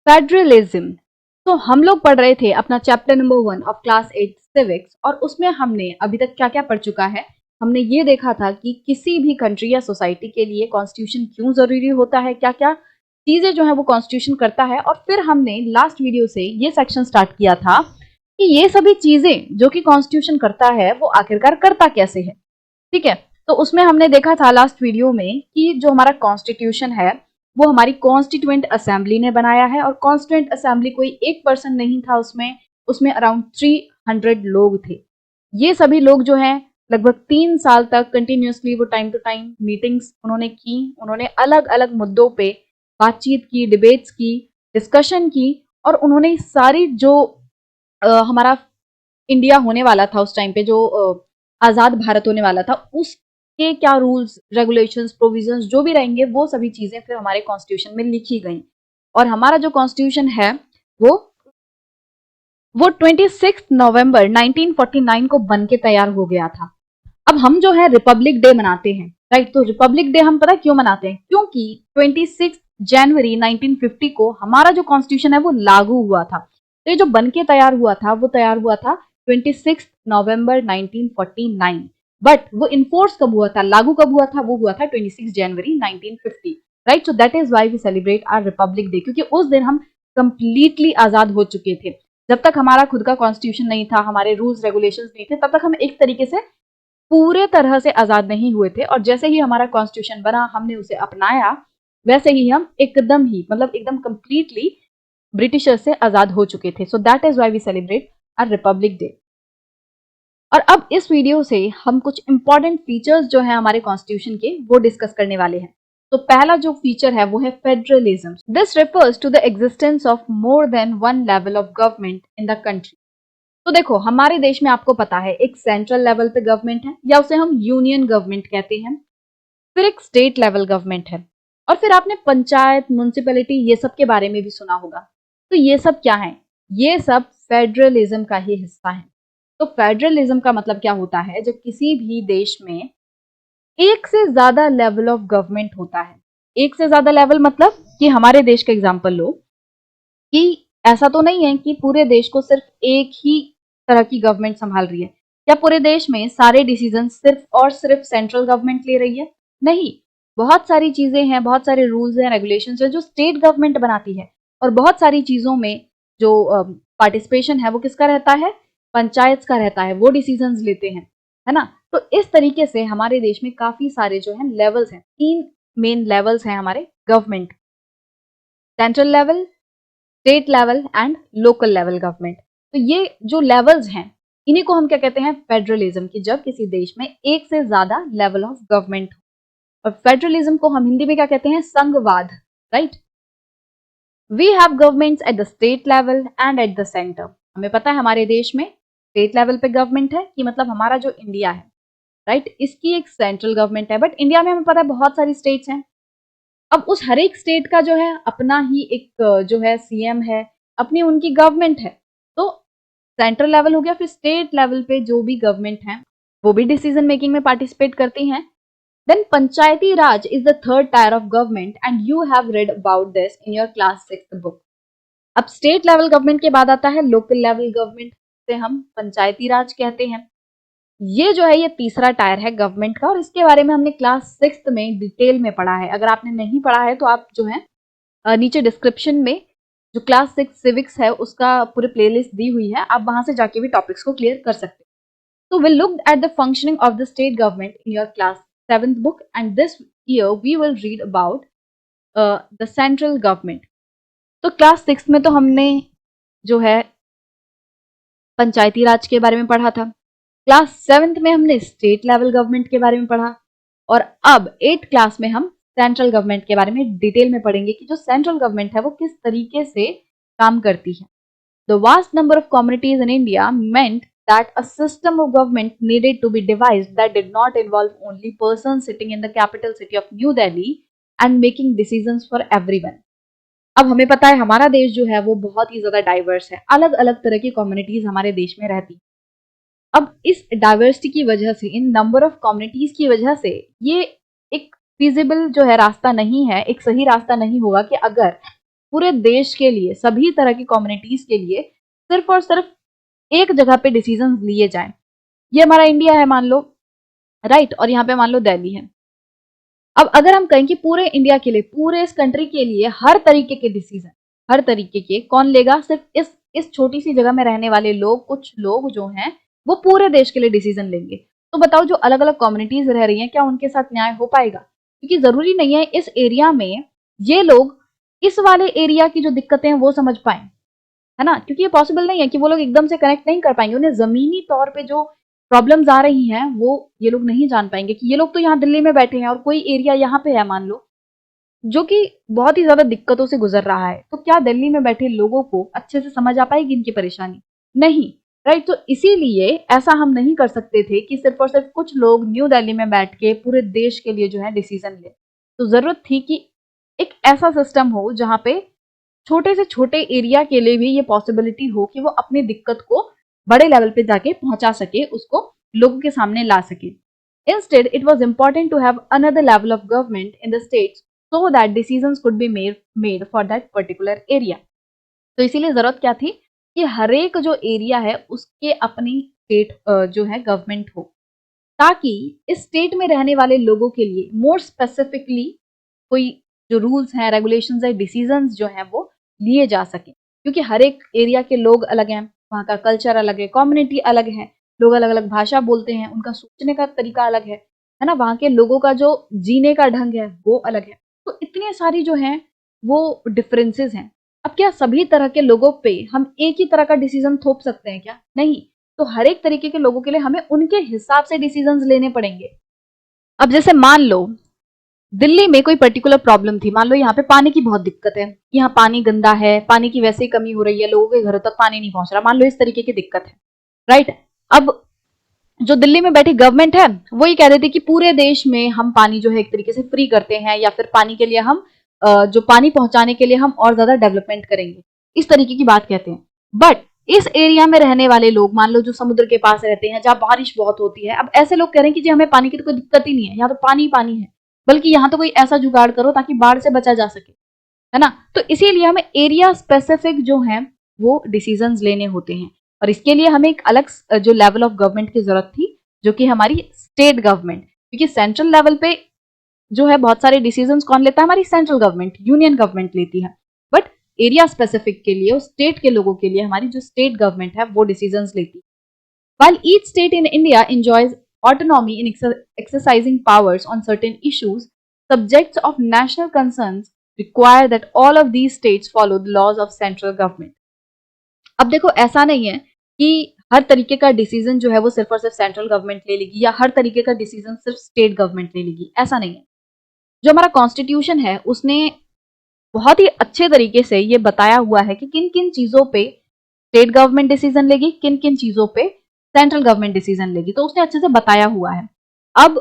Federalism. तो हम लोग पढ़ रहे थे अपना chapter number 1 of class 8 civics, और उसमें हमने अभी तक क्या क्या पढ़ चुका है। हमने ये देखा था कि किसी भी कंट्री या सोसाइटी के लिए कॉन्स्टिट्यूशन क्यों जरूरी होता है, क्या क्या चीजें जो है वो कॉन्स्टिट्यूशन करता है। और फिर हमने लास्ट वीडियो से ये सेक्शन स्टार्ट किया था कि ये सभी चीजें जो कि कॉन्स्टिट्यूशन करता है वो आखिरकार करता कैसे है। ठीक है, तो उसमें हमने देखा था लास्ट वीडियो में कि जो हमारा कॉन्स्टिट्यूशन है वो हमारी कॉन्स्टिट्यूएंट असेंबली ने बनाया है, और कॉन्स्टिट्यूएंट असेंबली कोई एक पर्सन नहीं था, उसमें उसमें अराउंड 300 लोग थे। ये सभी लोग जो हैं लगभग 3 साल तक कंटिन्यूसली वो टाइम टू टाइम मीटिंग्स उन्होंने की, उन्होंने अलग अलग मुद्दों पे बातचीत की, डिबेट्स की, डिस्कशन की, और उन्होंने सारी जो हमारा इंडिया होने वाला था उस टाइम पे, जो आजाद भारत होने वाला था, उसके क्या रूल्स रेगुलेशंस प्रोविजंस जो भी रहेंगे वो सभी चीजें फिर हमारे कॉन्स्टिट्यूशन में लिखी गई। और हमारा जो कॉन्स्टिट्यूशन है वो वो 26 नवंबर 1949 को बन के तैयार हो गया था। अब हम जो है रिपब्लिक डे मनाते हैं, राइट। तो रिपब्लिक डे हम पता क्यों मनाते हैं, क्योंकि 26 जनवरी 1950 को हमारा जो कॉन्स्टिट्यूशन है वो लागू हुआ था। तो ये जो बन के तैयार हुआ था वो तैयार हुआ था 26 नवंबर 1949। बट वो इन्फोर्स कब हुआ था, लागू कब हुआ था, वो हुआ था 26 जनवरी 1950, right. So that is why we celebrate our republic day, क्योंकि उस दिन हम कंप्लीटली आजाद हो चुके थे। जब तक हमारा खुद का कॉन्स्टिट्यूशन नहीं था, हमारे रूल्स रेगुलेशंस नहीं थे, तब तक हम एक तरीके से पूरे तरह से आजाद नहीं हुए थे। और जैसे ही हमारा कॉन्स्टिट्यूशन बना, हमने उसे अपनाया, वैसे ही हम एकदम ही मतलब एकदम कंप्लीटली ब्रिटिशर से आजाद हो चुके थे। So that is why we celebrate our republic day. और अब इस वीडियो से हम कुछ इंपॉर्टेंट फीचर्स जो है हमारे कॉन्स्टिट्यूशन के वो डिस्कस करने वाले हैं। तो पहला जो फीचर है वो है federalism. This refers to the existence of more than one level of government in the country. तो देखो, हमारे देश में आपको पता है एक सेंट्रल लेवल पे गवर्नमेंट है, या उसे हम यूनियन गवर्नमेंट कहते हैं। फिर एक स्टेट लेवल गवर्नमेंट है, और फिर आपने पंचायत, म्युनिसिपैलिटी, ये सब के बारे में भी सुना होगा। तो ये सब क्या है, ये सब फेडरलिज्म का ही हिस्सा है। तो फेडरलिज्म का मतलब क्या होता है, जब किसी भी देश में एक से ज्यादा लेवल ऑफ गवर्नमेंट होता है। एक से ज्यादा लेवल मतलब कि हमारे देश का एग्जांपल लो, कि ऐसा तो नहीं है कि पूरे देश को सिर्फ एक ही तरह की गवर्नमेंट संभाल रही है। क्या पूरे देश में सारे डिसीजन सिर्फ और सिर्फ सेंट्रल गवर्नमेंट ले रही है? नहीं, बहुत सारी चीजें हैं, बहुत सारे रूल्स हैं, रेगुलेशंस हैं जो स्टेट गवर्नमेंट बनाती है। और बहुत सारी चीजों में जो पार्टिसिपेशन है वो किसका रहता है, पंचायत का रहता है, वो डिसीजन लेते हैं, है ना। तो इस तरीके से हमारे देश में काफी सारे जो है लेवल्स हैं, 3 मेन लेवल्स हैं हमारे government: central level, state level and local level government. तो ये जो लेवल्स हैं, इन्हीं को हम क्या कहते हैं, फेडरलिज्म, की जब किसी देश में एक से ज्यादा लेवल ऑफ गवर्नमेंट हो। और फेडरलिज्म को हम हिंदी में क्या कहते हैं, संघवाद, right. We have governments at the state level and at the centre. हमें पता है हमारे देश में स्टेट लेवल पे गवर्नमेंट है, कि मतलब हमारा जो इंडिया है, राइट, इसकी एक सेंट्रल गवर्नमेंट है। बट इंडिया में हमें पता है बहुत सारी स्टेट्स हैं। अब उस हर एक स्टेट का जो है अपना ही एक जो है सीएम है, अपनी उनकी गवर्नमेंट है। तो सेंट्रल लेवल हो गया, फिर स्टेट लेवल पे जो भी गवर्नमेंट है वो भी डिसीजन मेकिंग में पार्टिसिपेट करती हैं। Then Panchayati Raj is the third tier of government, and you have read about this in your class 6 book. अब स्टेट लेवल गवर्नमेंट के बाद आता है लोकल लेवल गवर्नमेंट, से हम पंचायती राज कहते हैं। ये जो है ये तीसरा टायर है गवर्नमेंट का, और इसके बारे में हमने क्लास 6 में डिटेल में पढ़ा है। अगर आपने नहीं पढ़ा है तो आप जो है नीचे डिस्क्रिप्शन में जो क्लास 6 सिविक्स है उसका पूरी प्लेलिस्ट दी हुई है, आप वहां से जाके भी टॉपिक्स को क्लियर कर सकते हैं। तो we looked at the functioning of the state government in your class 7th book, and this year we will read about the central government. तो क्लास 6 में तो हमने जो है पंचायती राज के बारे में पढ़ा था, क्लास 7th में हमने स्टेट लेवल गवर्नमेंट के बारे में पढ़ा, और अब 8th क्लास में हम सेंट्रल गवर्नमेंट के बारे में डिटेल में पढ़ेंगे कि जो सेंट्रल गवर्नमेंट है वो किस तरीके से काम करती है। The vast number of communities in India meant that a system of government needed to be devised that did not involve only persons sitting in the capital city of New Delhi and making decisions for everyone. अब हमें पता है हमारा देश जो है वो बहुत ही ज्यादा डाइवर्स है, अलग अलग तरह की कम्युनिटीज हमारे देश में रहती। अब इस डाइवर्सिटी की वजह से, इन नंबर ऑफ कम्युनिटीज की वजह से, ये एक फिजिबल जो है रास्ता नहीं है, एक सही रास्ता नहीं होगा कि अगर पूरे देश के लिए, सभी तरह की कम्युनिटीज के लिए सिर्फ और सिर्फ एक जगह पे डिसीजन लिए जाएं। ये हमारा इंडिया है मान लो, राइट, और यहाँ पे मान लो दिल्ली है। अब अगर हम कहें कि पूरे इंडिया के लिए, पूरे इस कंट्री के लिए हर तरीके के डिसीजन, हर तरीके के कौन लेगा? सिर्फ इस छोटी सी जगह में रहने वाले लोग, कुछ लोग जो हैं वो पूरे देश के लिए डिसीजन लेंगे। तो बताओ जो अलग अलग कम्युनिटीज रह रही हैं, क्या उनके साथ न्याय हो पाएगा? क्योंकि जरूरी नहीं है इस एरिया में ये लोग इस वाले एरिया की जो दिक्कतें हैं वो समझ पाए, है ना? क्योंकि ये पॉसिबल नहीं है कि वो लोग एकदम से कनेक्ट नहीं कर पाएंगे। उन्हें जमीनी तौर पे जो प्रॉब्लम्स आ रही हैं वो ये लोग नहीं जान पाएंगे कि ये लोग तो यहाँ दिल्ली में बैठे हैं और कोई एरिया यहाँ पे है मान लो जो कि बहुत ही ज्यादा दिक्कतों से गुजर रहा है, तो क्या दिल्ली में बैठे लोगों को अच्छे से समझ आ पाएगी इनकी परेशानी? नहीं, राइट। तो इसीलिए ऐसा हम नहीं कर सकते थे कि सिर्फ और सिर्फ कुछ लोग न्यू दिल्ली में बैठ के पूरे देश के लिए जो है डिसीजन ले। तो जरूरत थी कि एक ऐसा सिस्टम हो जहाँ पे छोटे से छोटे एरिया के लिए भी ये पॉसिबिलिटी हो कि वो अपनी दिक्कत को बड़े लेवल पे जाके पहुंचा सके, उसको लोगों के सामने ला सके। Instead, it was important to have another level of government in the states so that decisions could be made for that particular area. तो इसीलिए जरूरत क्या थी कि हर एक जो एरिया है उसके अपनी स्टेट जो है गवर्नमेंट हो, ताकि इस स्टेट में रहने वाले लोगों के लिए मोर स्पेसिफिकली कोई जो रूल्स हैं, रेगुलेशंस है, डिसीजंस जो हैं वो लिए जा सके। क्योंकि हर एक एरिया के लोग अलग हैं, वहाँ का कल्चर अलग है, कम्युनिटी अलग है, लोग अलग अलग भाषा बोलते हैं, उनका सोचने का तरीका अलग है ना? वहाँ के लोगों का जो जीने का ढंग है वो अलग है। तो इतने सारी जो हैं वो डिफरेंसेस हैं। अब क्या सभी तरह के लोगों पे हम एक ही तरह का डिसीजन थोप सकते हैं क्या? नहीं। तो हर एक तरीके के लोगों के लिए हमें उनके हिसाब से डिसीजंस लेने पड़ेंगे। अब जैसे मान लो दिल्ली में कोई पर्टिकुलर प्रॉब्लम थी, मान लो यहाँ पे पानी की बहुत दिक्कत है, यहाँ पानी गंदा है, पानी की वैसे ही कमी हो रही है, लोगों के घरों तक पानी नहीं पहुंच रहा, मान लो इस तरीके की दिक्कत है, राइट। अब जो दिल्ली में बैठी गवर्नमेंट है वो ये कह देती कि पूरे देश में हम पानी जो है एक तरीके से फ्री करते हैं, या फिर पानी के लिए हम जो पानी पहुंचाने के लिए हम और ज्यादा डेवलपमेंट करेंगे, इस तरीके की बात कहते हैं। बट इस एरिया में रहने वाले लोग, मान लो जो समुद्र के पास रहते हैं, जहाँ बारिश बहुत होती है, अब ऐसे लोग कह रहे हैं कि जी हमें पानी की तो कोई दिक्कत ही नहीं है, यहाँ तो पानी ही पानी है, बल्कि यहाँ तो कोई ऐसा जुगाड़ करो ताकि बाढ़ से बचा जा सके, है ना? तो इसीलिए हमें एरिया स्पेसिफिक जो है वो डिसीजंस लेने होते हैं, और इसके लिए हमें एक अलग जो लेवल ऑफ गवर्नमेंट की जरूरत थी, जो कि हमारी स्टेट गवर्नमेंट। क्योंकि सेंट्रल लेवल पे जो है बहुत सारे डिसीजंस कौन लेता है? हमारी सेंट्रल गवर्नमेंट, यूनियन गवर्नमेंट लेती है। बट एरिया स्पेसिफिक के लिए, उस स्टेट के लोगों के लिए हमारी जो स्टेट गवर्नमेंट है वो डिसीजंस लेती है। While each state in India enjoys autonomy in exercising powers on certain issues, subjects of national concerns require that all of these states follow the laws of central government. अब देखो ऐसा नहीं है कि हर तरीके का डिसीजन जो है वो सिर्फ और सिर्फ सेंट्रल गवर्नमेंट ले लेगी, या हर तरीके का डिसीजन सिर्फ स्टेट गवर्नमेंट ले लेगी, ऐसा नहीं है। जो हमारा कॉन्स्टिट्यूशन है उसने बहुत ही अच्छे तरीके से ये बताया हुआ है कि किन किन चीजों पे स्टेट गवर्नमेंट डिसीजन लेगी, किन किन चीजों पे सेंट्रल गवर्नमेंट डिसीजन लेगी, तो उसने अच्छे से बताया हुआ है। अब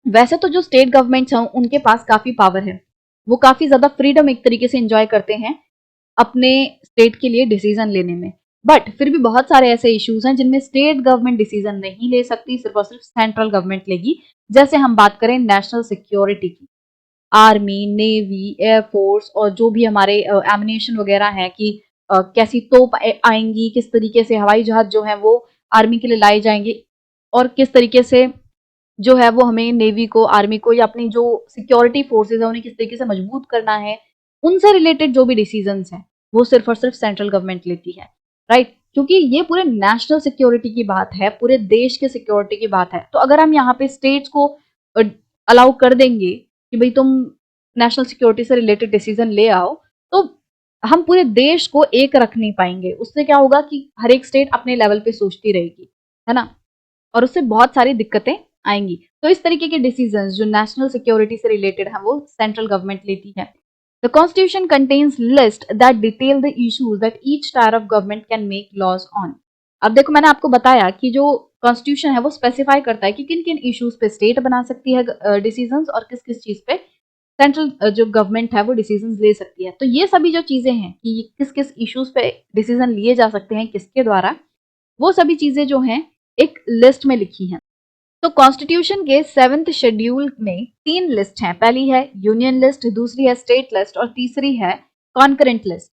वैसे तो जो स्टेट गवर्नमेंट्स हैं उनके पास काफी पावर है, वो काफी ज्यादा फ्रीडम एक तरीके से एंजॉय करते हैं अपने स्टेट के लिए डिसीजन लेने में। बट फिर भी बहुत सारे ऐसे इश्यूज हैं जिनमें स्टेट गवर्नमेंट डिसीजन नहीं ले सकती, सिर्फ और सिर्फ सेंट्रल गवर्नमेंट लेगी। जैसे हम बात करें नेशनल सिक्योरिटी की, आर्मी, नेवी, एयरफोर्स और जो भी हमारे एमिनेशन वगैरह है कि कैसी तोप आएंगी, किस तरीके से हवाई जहाज जो है वो आर्मी के लिए लाए जाएंगे, और किस तरीके से जो है वो हमें नेवी को, आर्मी को, या अपनी जो सिक्योरिटी फोर्सेज है उन्हें किस तरीके से मजबूत करना है, उनसे रिलेटेड जो भी डिसीजंस हैं वो सिर्फ और सिर्फ सेंट्रल गवर्नमेंट लेती है, राइट। क्योंकि ये पूरे नेशनल सिक्योरिटी की बात है, पूरे देश के सिक्योरिटी की बात है। तो अगर हम यहाँ पे स्टेट्स को अलाउ कर देंगे कि भाई तुम नेशनल सिक्योरिटी से रिलेटेड डिसीजन ले आओ, तो हम पूरे देश को एक रख नहीं पाएंगे। उससे क्या होगा कि हर एक स्टेट अपने लेवल पे सोचती रहेगी, है ना, और उससे बहुत सारी दिक्कतें आएंगी। तो इस तरीके के डिसीजंस जो नेशनल सिक्योरिटी से रिलेटेड है वो सेंट्रल गवर्नमेंट लेती है। The constitution contains list that detail the issues that each tier of government can make laws on. अब देखो मैंने आपको बताया कि जो कॉन्स्टिट्यूशन है वो स्पेसिफाई करता है कि किन किन इश्यूज पे स्टेट बना सकती है डिसीजंस, और किस किस चीज पे सेंट्रल जो गवर्नमेंट है वो डिसीजंस ले सकती है। तो ये सभी जो चीजें हैं कि किस किस इश्यूज पे डिसीजन लिए जा सकते हैं किसके द्वारा, वो सभी चीजें जो हैं एक लिस्ट में लिखी हैं। तो कॉन्स्टिट्यूशन के 7th शेड्यूल में 3 लिस्ट हैं। पहली है यूनियन लिस्ट, दूसरी है स्टेट लिस्ट, और तीसरी है कॉन्करेंट लिस्ट।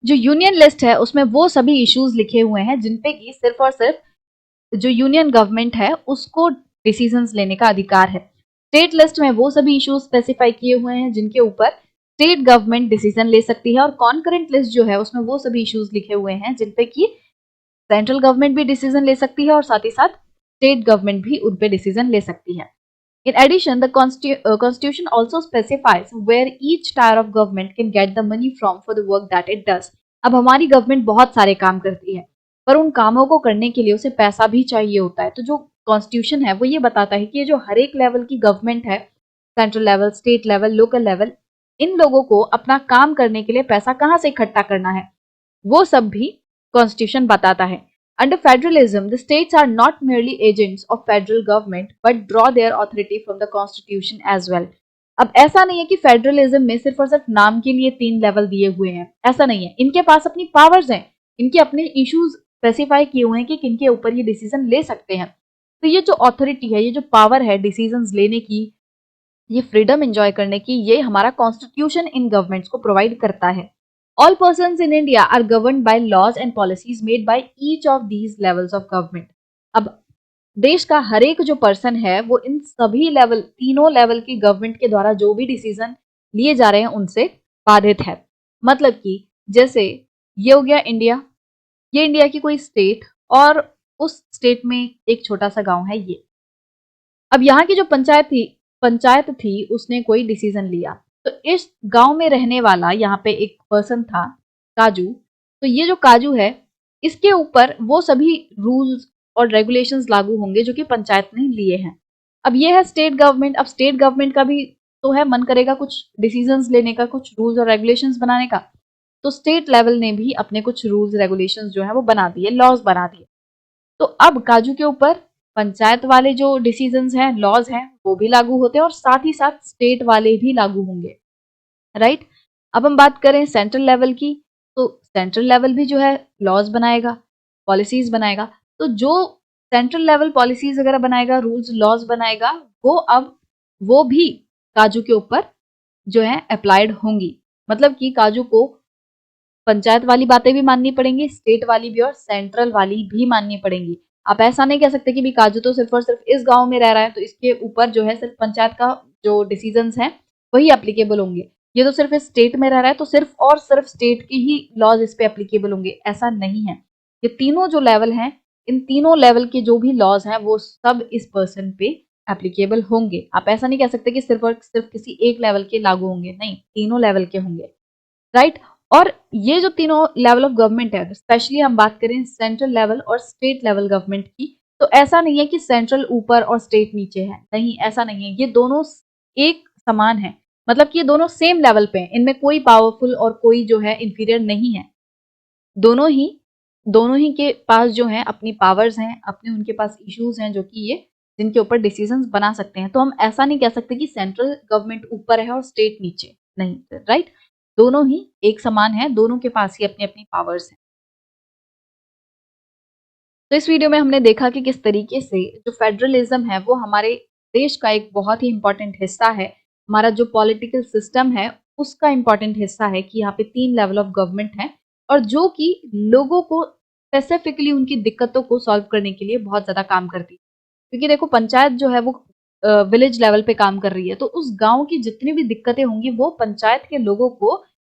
जो यूनियन लिस्ट है उसमें वो सभी इश्यूज लिखे हुए हैं जिन पे कि सिर्फ और सिर्फ जो यूनियन गवर्नमेंट है उसको डिसीजंस लेने का अधिकार है। स्टेट लिस्ट में वो सभी इश्यूज स्पेसिफाई किए हुए हैं जिनके ऊपर स्टेट गवर्नमेंट डिसीजन ले सकती है, और कॉन्करेंट लिस्ट जो है उसमें वो सभी इश्यूज लिखे हुए हैं जिन पे कि सेंट्रल गवर्नमेंट भी डिसीजन ले सकती है और साथ ही साथ स्टेट गवर्नमेंट भी उन पे डिसीजन ले सकती है। In addition, the Constitution also specifies where each tier of government can get the money from for the work that it does. अब हमारी गवर्नमेंट बहुत सारे काम करती है, पर उन कामों को करने के लिए उसे पैसा भी चाहिए होता है। तो जो कॉन्स्टिट्यूशन है वो ये बताता है कि ये जो हर एक लेवल की गवर्नमेंट है, central level, state level, local level, इन लोगों को अपना काम करने के लिए पैसा कहाँ से इकट्ठा करना है, वो सब भी कॉन्स्टिट्यूशन बताता है। Under federalism, the states are not merely agents of federal government but draw their authority from the constitution as well. अब ऐसा नहीं है कि फेडरलिज्म में सिर्फ और सिर्फ नाम के लिए 3 लेवल दिए हुए हैं, ऐसा नहीं है। इनके पास अपनी पावर्स हैं, इनके अपने इश्यूज स्पेसिफाई किए हुए हैं कि किनके ऊपर ये डिसीजन ले सकते हैं। तो ये जो अथॉरिटी है, ये जो पावर है डिसीजंस लेने की, ये फ्रीडम एंजॉय करने की, ये हमारा कॉन्स्टिट्यूशन इन गवर्नमेंट्स को प्रोवाइड करता है। All persons in India are governed by laws and policies made by each of these levels of government. अब देश का हर एक जो पर्सन है वो इन सभी लेवल, तीनों लेवल की गवर्नमेंट के द्वारा जो भी डिसीजन लिए जा रहे हैं उनसे बाधित है। मतलब कि जैसे ये हो गया इंडिया, ये इंडिया की कोई स्टेट, और उस स्टेट में एक छोटा सा गांव है ये। अब यहाँ की जो पंचायत थी उसने कोई डिसीजन लिया, तो इस गांव में रहने वाला यहाँ पे एक पर्सन था, काजू। तो ये जो काजू है इसके ऊपर वो सभी रूल्स और रेगुलेशंस लागू होंगे जो कि पंचायत ने लिए हैं। अब ये है स्टेट गवर्नमेंट। अब स्टेट गवर्नमेंट का भी तो है, मन करेगा कुछ डिसीजंस लेने का, कुछ रूल्स और रेगुलेशंस बनाने का। तो स्टेट लेवल ने भी अपने कुछ रूल्स रेगुलेशंस जो है वो बना दिए, लॉज बना दिए। तो अब काजू के ऊपर पंचायत वाले जो डिसीजंस हैं, लॉज हैं, वो भी लागू होते हैं और साथ ही साथ स्टेट वाले भी लागू होंगे, राइट। अब हम बात करें सेंट्रल लेवल की, तो सेंट्रल लेवल भी जो है लॉज बनाएगा, पॉलिसीज बनाएगा। तो जो सेंट्रल लेवल पॉलिसीज वगैरह बनाएगा, रूल्स लॉज बनाएगा, वो भी काजू के ऊपर जो है अप्लाइड होंगी। मतलब कि काजू को पंचायत वाली बातें भी माननी पड़ेंगी, स्टेट वाली भी और सेंट्रल वाली भी माननी पड़ेंगी। आप ऐसा नहीं कह सकते कि भी काजू तो सिर्फ और सिर्फ इस गांव में रह रहा है तो इसके ऊपर जो है सिर्फ पंचायत का जो डिसीजंस हैं वही एप्लीकेबल होंगे। ये तो सिर्फ इस स्टेट में रह रहा है तो सिर्फ और सिर्फ स्टेट की ही लॉज इस पे एप्लीकेबल होंगे, ऐसा नहीं है। ये तीनों जो लेवल हैं, इन तीनों लेवल के जो भी लॉज हैं वो सब इस पर्सन पे एप्लीकेबल होंगे। आप ऐसा नहीं कह सकते कि सिर्फ और सिर्फ किसी एक लेवल के लागू होंगे, नहीं, तीनों लेवल के होंगे, राइट। और ये जो तीनों लेवल ऑफ गवर्नमेंट है, स्पेशली हम बात करें सेंट्रल लेवल और स्टेट लेवल गवर्नमेंट की, तो ऐसा नहीं है कि सेंट्रल ऊपर और स्टेट नीचे है, नहीं, ऐसा नहीं है। ये दोनों एक समान है, मतलब कि ये दोनों सेम लेवल पे हैं, इनमें कोई पावरफुल और कोई जो है इंफीरियर नहीं है। दोनों ही के पास जो है अपनी पावर्स हैं, अपने उनके पास इश्यूज हैं जो कि ये जिनके ऊपर डिसीजंस बना सकते हैं। तो हम ऐसा नहीं कह सकते कि सेंट्रल गवर्नमेंट ऊपर है और स्टेट नीचे, नहीं, राइट। दोनों ही एक समान है, दोनों के पास ही अपनी अपनी पावर्स हैं। तो इस वीडियो में हमने देखा कि किस तरीके से जो फेडरलिज्म है वो हमारे देश का एक बहुत ही इंपॉर्टेंट हिस्सा है। हमारा जो पॉलिटिकल सिस्टम है उसका इंपॉर्टेंट हिस्सा है कि यहाँ पे 3 लेवल ऑफ गवर्नमेंट है और जो कि लोगों को स्पेसिफिकली उनकी दिक्कतों को सॉल्व करने के लिए बहुत ज्यादा काम करती है। क्योंकि देखो पंचायत जो है वो विलेज लेवल पे काम कर रही है, तो उस गांव की जितनी भी दिक्कतें होंगी वो पंचायत के लोगों को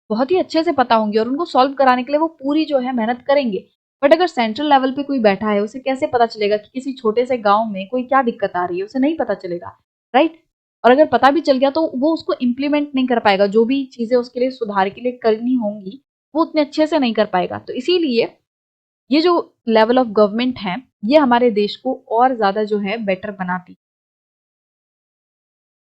बहुत ही अच्छे से पता होंगी और उनको सॉल्व कराने के लिए वो पूरी जो है मेहनत करेंगे। बट अगर सेंट्रल लेवल पे कोई बैठा है, उसे कैसे पता चलेगा कि किसी छोटे से गांव में कोई क्या दिक्कत आ रही है, उसे नहीं पता चलेगा, राइट। और अगर पता भी चल गया तो वो उसको इम्प्लीमेंट नहीं कर पाएगा, जो भी चीजें उसके लिए सुधार के लिए करनी होंगी वो उतने अच्छे से नहीं कर पाएगा। तो इसीलिए ये जो लेवल ऑफ गवर्नमेंट है ये हमारे देश को और ज्यादा जो है बेटर बनाती है।